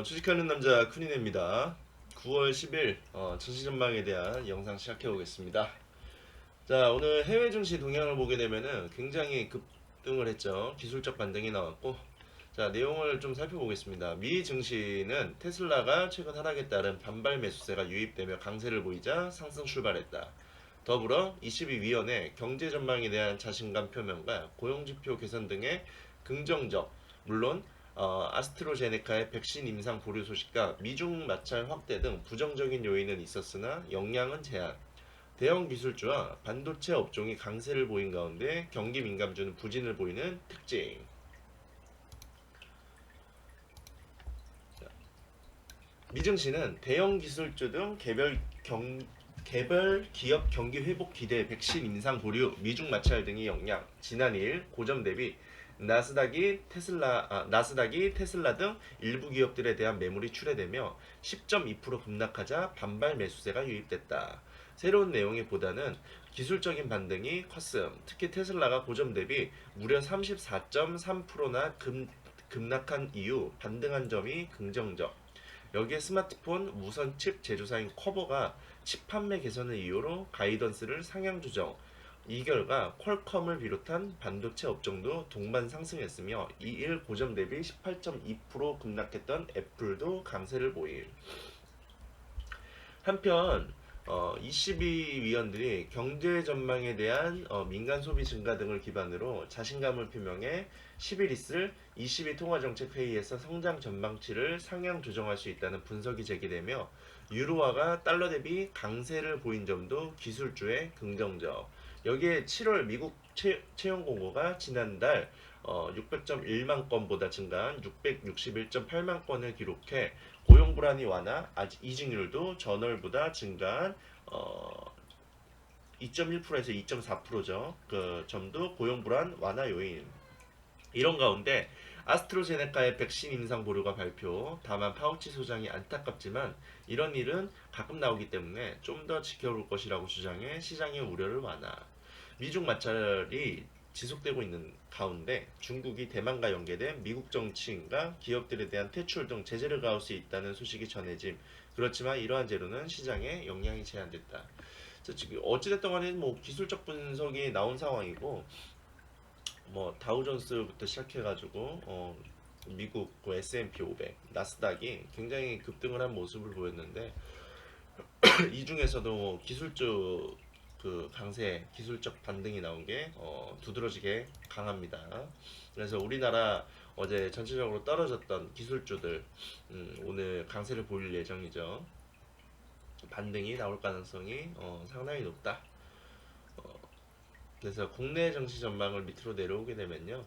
주식하는 남자 쿠니네입니다. 9월 10일 증시 전망에 대한 영상 시작해 보겠습니다. 자, 오늘 해외 증시 동향을 보게 되면은 굉장히 급등을 했죠. 기술적 반등이 나왔고, 자, 내용을 좀 살펴보겠습니다. 미 증시는 테슬라가 최근 하락에 따른 반발 매수세가 유입되며 강세를 보이자 상승 출발했다. 더불어 22위원회 경제 전망에 대한 자신감 표명과 고용지표 개선 등의 긍정적, 물론 아스트로제네카의 백신 임상 보류 소식과 미중 마찰 확대 등 부정적인 요인은 있었으나 영향은 제한. 대형 기술주와 반도체 업종이 강세를 보인 가운데 경기 민감주는 부진을 보이는 특징. 미증시는 대형 기술주 등 개별 기업 경기 회복 기대, 백신 임상 보류, 미중 마찰 등의 영향, 지난일 고점 대비 나스닥이 테슬라 등 일부 기업들에 대한 매물이 출회되며 10.2% 급락하자 반발 매수세가 유입됐다. 새로운 내용보다는 기술적인 반등이 컸음. 특히 테슬라가 고점 대비 무려 34.3%나 급락한 이후 반등한 점이 긍정적. 여기에 스마트폰 무선 칩 제조사인 커버가 칩 판매 개선을 이유로 가이던스를 상향 조정. 이 결과 퀄컴을 비롯한 반도체 업종도 동반 상승했으며 2일 고점 대비 18.2% 급락했던 애플도 강세를 보임. 한편 22위원들이 경제 전망에 대한 민간 소비 증가 등을 기반으로 자신감을 표명해 10일 있을 22 통화정책회의에서 성장 전망치를 상향 조정할 수 있다는 분석이 제기되며 유로화가 달러 대비 강세를 보인 점도 기술주의 긍정적. 여기에 7월 미국 채용 공고가 지난달 600.1만 건보다 증가한 661.8만 건을 기록해 고용 불안이 완화, 아직 이직률도 전월보다 증가한 2.1%에서 2.4%죠. 그 점도 고용 불안 완화 요인. 이런 가운데 아스트로제네카의 백신 임상 보류가 발표. 다만 파우치 소장이 안타깝지만 이런 일은 가끔 나오기 때문에 좀 더 지켜볼 것이라고 주장해 시장의 우려를 완화. 미중 마찰이 지속되고 있는 가운데 중국이 대만과 연계된 미국 정치인과 기업들에 대한 퇴출 등 제재를 가할 수 있다는 소식이 전해짐. 그렇지만 이러한 제로는 시장에 영향이 제한됐다. 지금 어찌됐든 간에 뭐 기술적 분석이 나온 상황이고 뭐 다우존스부터 시작해가지고 미국 그 S&P 500, 나스닥이 굉장히 급등을 한 모습을 보였는데 이 중에서도 기술적 그 강세, 기술적 반등이 나온 게 두드러지게 강합니다. 그래서 우리나라 어제 전체적으로 떨어졌던 기술주들 오늘 강세를 보일 예정이죠. 반등이 나올 가능성이 상당히 높다. 그래서 국내 정치 전망을 밑으로 내려오게 되면요.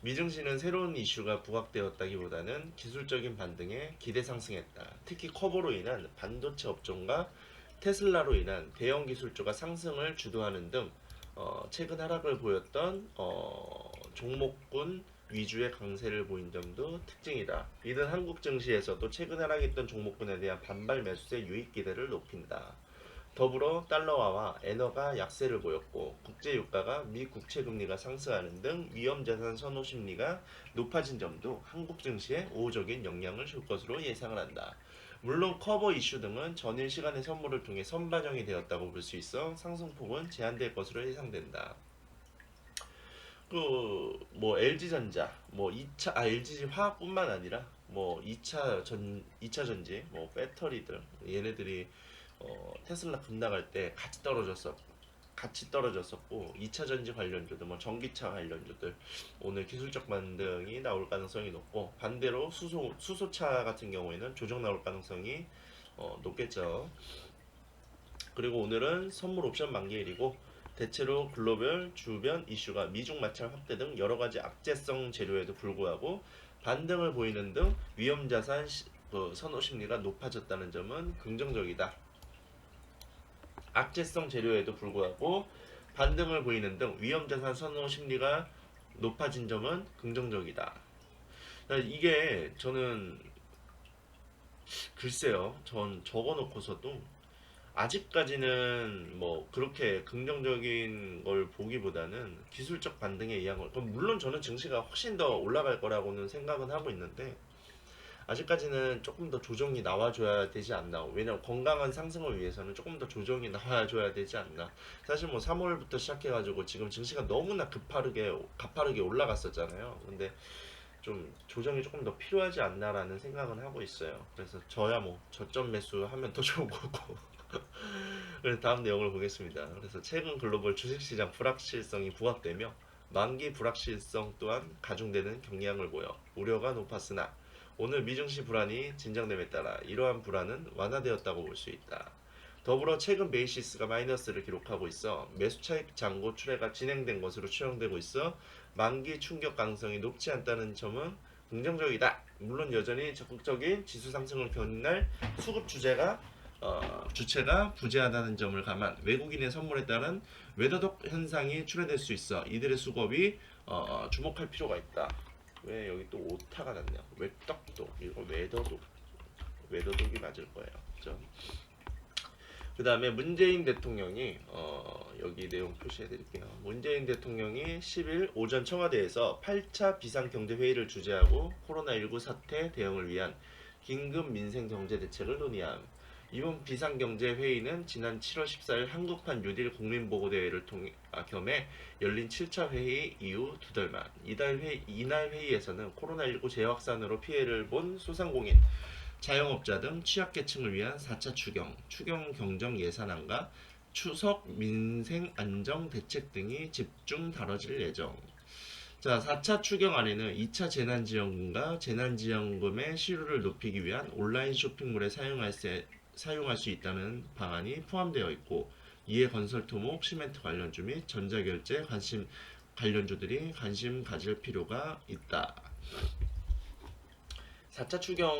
미증시는 새로운 이슈가 부각되었다기보다는 기술적인 반등에 기대 상승했다. 특히 커버로 인한 반도체 업종과 테슬라로 인한 대형 기술주가 상승을 주도하는 등 최근 하락을 보였던 종목군 위주의 강세를 보인 점도 특징이다. 이는 한국 증시에서도 최근 하락했던 종목군에 대한 반발 매수세 유입 기대를 높인다. 더불어 달러화와 엔화가 약세를 보였고 국제 유가가 미 국채 금리가 상승하는 등 위험 자산 선호 심리가 높아진 점도 한국 증시에 우호적인 영향을 줄 것으로 예상을 한다. 물론 커버 이슈 등은 전일 시간의 선물을 통해 선반영이 되었다고 볼 수 있어 상승폭은 제한될 것으로 예상된다. 그 뭐 LG전자, 뭐 2차 LG 화학뿐만 아니라 뭐 2차 전지, 뭐 배터리들 얘네들이 테슬라 급락할 때 같이 떨어졌었고 2차 전지 관련주들, 뭐 전기차 관련주들 오늘 기술적 반등이 나올 가능성이 높고 반대로 수소차 같은 경우에는 조정 나올 가능성이 높겠죠. 그리고 오늘은 선물 옵션 만기일이고 대체로 글로벌 주변 이슈가 미중 마찰 확대 등 여러 가지 악재성 재료에도 불구하고 반등을 보이는 등 위험 자산 선호 심리가 높아졌다는 점은 긍정적이다. 악재성 재료에도 불구하고 반등을 보이는 등 위험자산 선호 심리가 높아진 점은 긍정적이다. 이게 저는 글쎄요, 전 적어놓고서도 아직까지는 뭐 그렇게 긍정적인 걸 보기보다는 기술적 반등에 의한 걸. 그럼 물론 저는 증시가 훨씬 더 올라갈 거라고는 생각은 하고 있는데 아직까지는 조금 더 조정이 나와줘야 되지 않나. 왜냐면 건강한 상승을 위해서는 조금 더 조정이 나와줘야 되지 않나. 사실 뭐 3월부터 시작해가지고 지금 증시가 너무나 가파르게 올라갔었잖아요. 근데 좀 조정이 조금 더 필요하지 않나라는 생각은 하고 있어요. 그래서 저야 뭐 저점 매수하면 더 좋은 거고. 그래서 다음 내용을 보겠습니다. 그래서 최근 글로벌 주식시장 불확실성이 부각되며 만기 불확실성 또한 가중되는 경향을 보여 우려가 높았으나 오늘 미증시 불안이 진정됨에 따라 이러한 불안은 완화되었다고 볼 수 있다. 더불어 최근 베이시스가 마이너스를 기록하고 있어 매수 차익 잔고 출회가 진행된 것으로 추정되고 있어 만기 충격 가능성이 높지 않다는 점은 긍정적이다. 물론 여전히 적극적인 지수 상승을 견인할 수급 주체가 부재하다는 점을 감안 외국인의 선물에 따른 웨더독 현상이 출현될 수 있어 이들의 수급이 주목할 필요가 있다. 왜 여기 또 오타가 났냐? 웨떡독 이거 웨더독이 맞을 거예요. 그죠? 그 다음에 문재인 대통령이 여기 내용 표시해 드릴게요. 문재인 대통령이 10일 오전 청와대에서 8차 비상경제회의를 주재하고 코로나19 사태 대응을 위한 긴급 민생경제대책을 논의함. 이번 비상경제회의는 지난 7월 14일 한국판 뉴딜 국민보고대회를 겸해 열린 7차 회의 이후 두 달 만. 이날 회의에서는 코로나19 재확산으로 피해를 본 소상공인, 자영업자 등 취약계층을 위한 4차 추경 경정 예산안과 추석 민생 안정 대책 등이 집중 다뤄질 예정. 자, 4차 추경안에는 2차 재난지원금과 재난지원금의 실효를 높이기 위한 온라인 쇼핑몰에 사용할 수 있다는 방안이 포함되어 있고, 이에 건설 토목, 시멘트 관련주 및 전자결제 관련주들이 관심 가질 필요가 있다. 4차 추경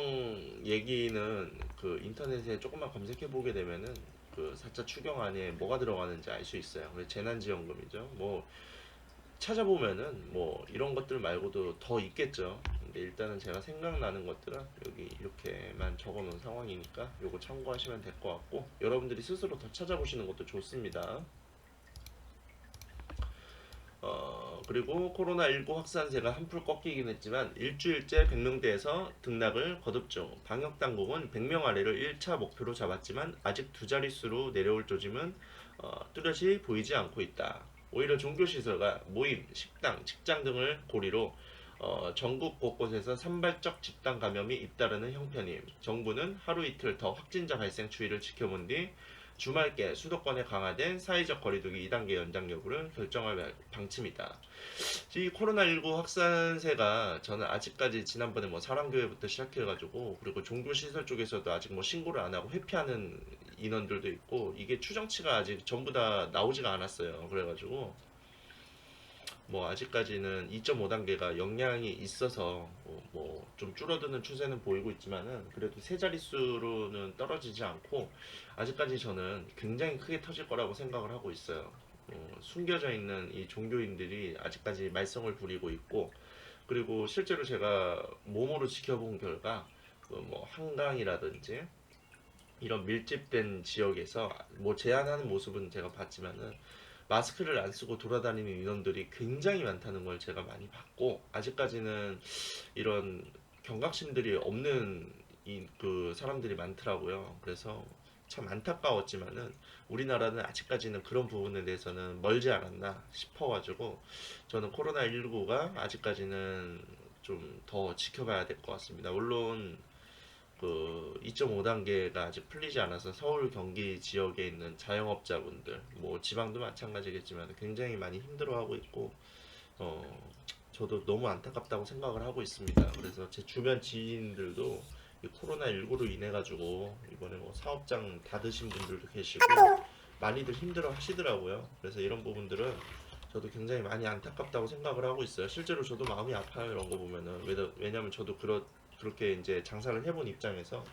얘기는 그 인터넷에 조금만 검색해 보게 되면은 그 4차 추경 안에 뭐가 들어가는지 알 수 있어요. 그래서 재난지원금이죠. 뭐 찾아보면은 뭐 이런 것들 말고도 더 있겠죠. 근데 일단은 제가 생각나는 것들은 여기 이렇게만 적어 놓은 상황이니까 요거 참고하시면 될 것 같고 여러분들이 스스로 더 찾아보시는 것도 좋습니다. 그리고 코로나19 확산세가 한풀 꺾이긴 했지만 일주일째 100명대에서 등락을 거듭 중. 방역당국은 100명 아래를 1차 목표로 잡았지만 아직 두 자릿수로 내려올 조짐은 뚜렷이 보이지 않고 있다. 오히려 종교시설과 모임, 식당, 직장 등을 고리로 전국 곳곳에서 산발적 집단 감염이 잇따르는 형편임. 정부는 하루 이틀 더 확진자 발생 추이를 지켜본 뒤 주말께 수도권에 강화된 사회적 거리두기 2단계 연장 여부를 결정할 방침이다. 이 코로나19 확산세가 저는 아직까지 지난번에 뭐 사랑교회부터 시작해가지고 그리고 종교시설 쪽에서도 아직 뭐 신고를 안 하고 회피하는 인원들도 있고 이게 추정치가 아직 전부 다 나오지가 않았어요. 그래가지고 뭐 아직까지는 2.5단계가 영향이 있어서 뭐 좀 줄어드는 추세는 보이고 있지만은 그래도 세 자릿수로는 떨어지지 않고 아직까지 저는 굉장히 크게 터질 거라고 생각을 하고 있어요. 숨겨져 있는 이 종교인들이 아직까지 말썽을 부리고 있고 그리고 실제로 제가 몸으로 지켜본 결과 그뭐 한강이라든지 이런 밀집된 지역에서 뭐 제한하는 모습은 제가 봤지만은 마스크를 안 쓰고 돌아다니는 인원들이 굉장히 많다는 걸 제가 많이 봤고 아직까지는 이런 경각심들이 없는 그 사람들이 많더라고요. 그래서 참 안타까웠지만은 우리나라는 아직까지는 그런 부분에 대해서는 멀지 않았나 싶어가지고 저는 코로나19가 아직까지는 좀 더 지켜봐야 될 것 같습니다. 물론 그 2.5단계가 아직 풀리지 않아서 서울 경기 지역에 있는 자영업자분들 뭐 지방도 마찬가지겠지만 굉장히 많이 힘들어하고 있고 어 저도 너무 안타깝다고 생각을 하고 있습니다. 그래서 제 주변 지인들도 이 코로나19로 인해 가지고 이번에 뭐 사업장 닫으신 분들도 계시고 많이들 힘들어 하시더라고요. 그래서 이런 부분들은 저도 굉장히 많이 안타깝다고 생각을 하고 있어요. 실제로 저도 마음이 아파요. 이런 거 보면은 왜냐면 저도 그렇게 이제 장사를 해본 입장에서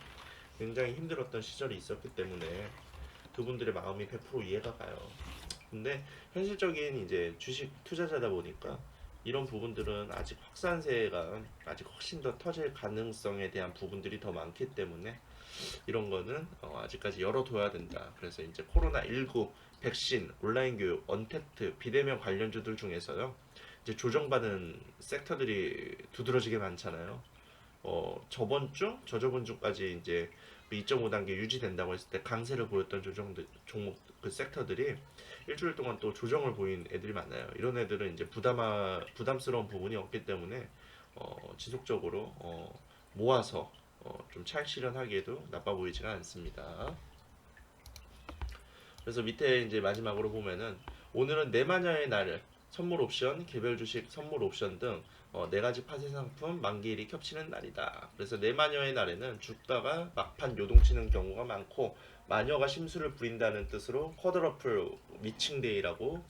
굉장히 힘들었던 시절이 있었기 때문에 그분들의 마음이 100% 이해가 가요. 근데 현실적인 이제 주식 투자자다 보니까 이런 부분들은 아직 확산세가 아직 훨씬 더 터질 가능성에 대한 부분들이 더 많기 때문에 이런 거는 아직까지 열어둬야 된다. 그래서 이제 코로나19 백신, 온라인 교육, 언택트, 비대면 관련주들 중에서요. 이제 조정받은 섹터들이 두드러지게 많잖아요. 저번 주, 저저번 주까지 이제 2.5단계 유지된다고 했을 때 강세를 보였던 조정들, 종목, 그 섹터들이 일주일 동안 또 조정을 보인 애들이 많아요. 이런 애들은 이제 부담스러운 부분이 없기 때문에 지속적으로 모아서 좀 차익 실현하기에도 나빠 보이지가 않습니다. 그래서 밑에 이제 마지막으로 보면은 오늘은 내마녀의 날을 선물 옵션, 개별 주식 선물 옵션 등 네 가지 파생 상품 만기일이 겹치는 날이다. 그래서 내마녀의 날에는 주가가 막판 요동치는 경우가 많고 마녀가 심수를 부린다는 뜻으로 쿼드러플 미칭데이라고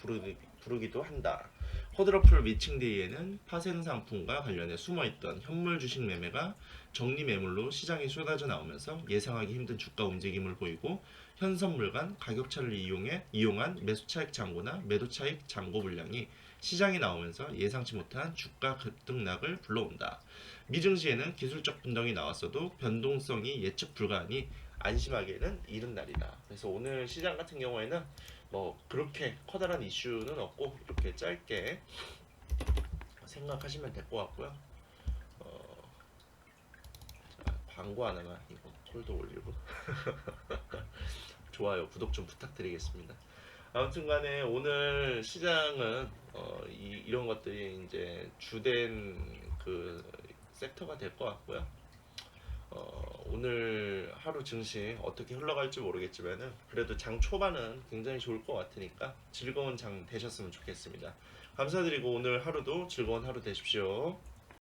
부르기도 한다. 쿼드러플 미칭데이에는 파생 상품과 관련해 숨어있던 현물 주식 매매가 정리 매물로 시장에 쏟아져 나오면서 예상하기 힘든 주가 움직임을 보이고 현선물 간 가격차를 이용한 매수차익 잔고나 매도차익 잔고 물량이 시장에 나오면서 예상치 못한 주가 급등락을 불러온다. 미증시에는 기술적 변동이 나왔어도 변동성이 예측 불가하니 안심하기에는 이른 날이다. 그래서 오늘 시장 같은 경우에는 뭐 그렇게 커다란 이슈는 없고 이렇게 짧게 생각하시면 될 것 같고요. 자, 광고 하나만 이거 콜도 올리고 좋아요, 구독 좀 부탁드리겠습니다. 아무튼간에 오늘 시장은 이런 것들이 이제 주된 그 섹터가 될 것 같고요. 오늘 하루 증시 어떻게 흘러갈지 모르겠지만은 그래도 장 초반은 굉장히 좋을 것 같으니까 즐거운 장 되셨으면 좋겠습니다. 감사드리고 오늘 하루도 즐거운 하루 되십시오.